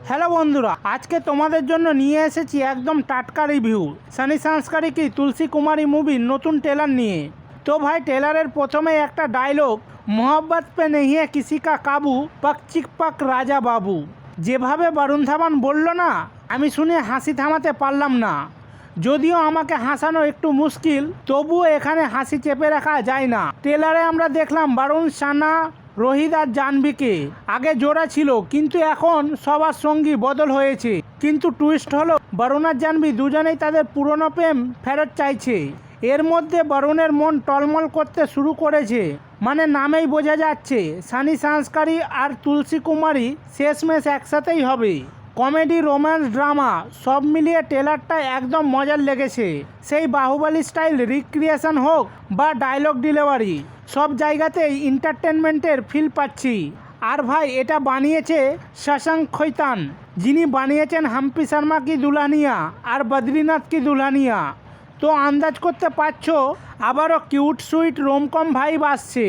Hello বন্ধুরা, আজকে তোমাদের জন্য নিয়ে এসেছি একদম টাটকা রিভিউ সানি সংস্কারি কি তুলসী কুমারী মুভির নতুন ট্রেলার নিয়ে। তো ভাই, ট্রেলারের প্রথমে একটা ডায়লগ, মোহব্বত পে নেহি হ্যায় কিসি কা কাবু, পক চিক পক রাজা বাবু, যেভাবে বরুণ ধাওয়ান বলল না, আমি শুনে হাসি থামাতে পারলাম না। যদিও আমাকে হাসানো একটু মুশকিল, তবুও এখানে হাসি চেপে রাখা যায় না। ট্রেলারে আমরা দেখলাম বরুণ, সানা, রোহিত আর জাহ্নবীকে। আগে জোড়া ছিল, কিন্তু এখন সবার সঙ্গী বদল হয়েছে। কিন্তু টুইস্ট হলো, বরুণ আর জাহ্নবী দুজনেই তাদের পুরনো প্রেম ফেরত চাইছে। এর মধ্যে বরুণের মন টলমল করতে শুরু করেছে, মানে নামেই বোঝা যাচ্ছে সানি সংস্কারি আর তুলসী কুমারী শেষমেশ একসাথেই হবে। কমেডি, রোম্যান্স, ড্রামা সব মিলিয়ে ট্রেলারটা একদম মজার লেগেছে। সেই বাহুবলী স্টাইল রিক্রিয়েশন হোক বা ডায়লগ ডেলিভারি, সব জায়গাতেই এন্টারটেনমেন্টের ফিল পাচ্ছি। আর ভাই, এটা বানিয়েছে শশাঙ্ক খৈতান, যিনি বানিয়েছেন হাম্পি শর্মা কি দুলহানিয়া আর বদ্রীনাথ কি দুলহানিয়া। তো আন্দাজ করতে পারছো, আবারও কিউট সুইট রোমকম ভাইব আসছে।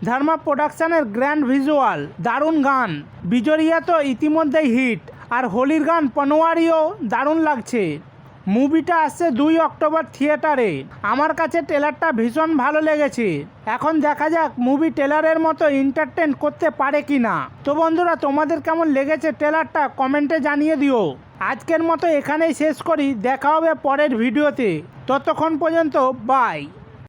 ধর্মা প্রোডাকশনের গ্র্যান্ড ভিজুয়াল, দারুণ গান, বিজরিয়া তো ইতিমধ্যেই হিট, আর হোলির গান পনোয়ারিও দারুণ লাগছে। মুভিটা আসছে 2 অক্টোবর থিয়েটারে। আমার কাছে ট্রেলারটা ভীষণ ভালো লেগেছে। এখন দেখা যাক মুভি ট্রেলারের মতো এন্টারটেন করতে পারে কি না। তো বন্ধুরা, তোমাদের কেমন লেগেছে ট্রেলারটা কমেন্টে জানিয়ে দিও। আজকের মতো এখানেই শেষ করি, দেখা হবে পরের ভিডিওতে। ততক্ষণ পর্যন্ত বাই।